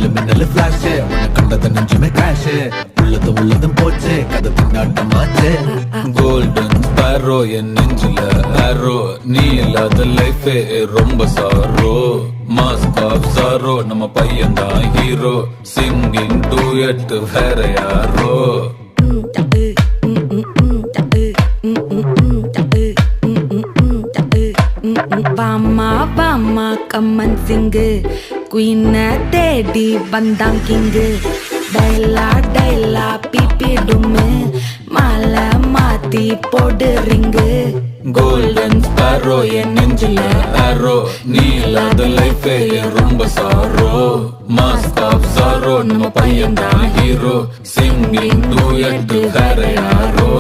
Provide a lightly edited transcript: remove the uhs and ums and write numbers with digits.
மின்னல் ஃபிளாஷ் உன்னை கண்டத நெஞ்சுமே கிராஷ் உள்ளதும் போச்சு கதை திண்டாட்டமாச்சு கோல்டன் ஸ்பேரோ என் நெஞ்சில ஆரோ நீ இல்லாத லைஃபே ரொம்ப சாரோ மாஸ்க் ஆஃப் சாரோ நம்ம பையன் தான் ஹீரோ சிங்கிங் டூயட் வேற யாரோ வாமா வாமா கம்மன் சிங்கு குயின தேடி வந்தான் கிங்கு டைலா டைலா பிபி டும்மு மாலை மாத்தி போடு ரிங்கு கோல்டன் ஸ்பேரோ என் நெஞ்சில ஆரோ நீ இல்லாத லைஃபே ரொம்ப சாரோ மாஸ்க் ஆஃப் சாரோ நம்ம பையன் தான் ஹீரோ சிங்கிங் டூயட் வேற யாரோ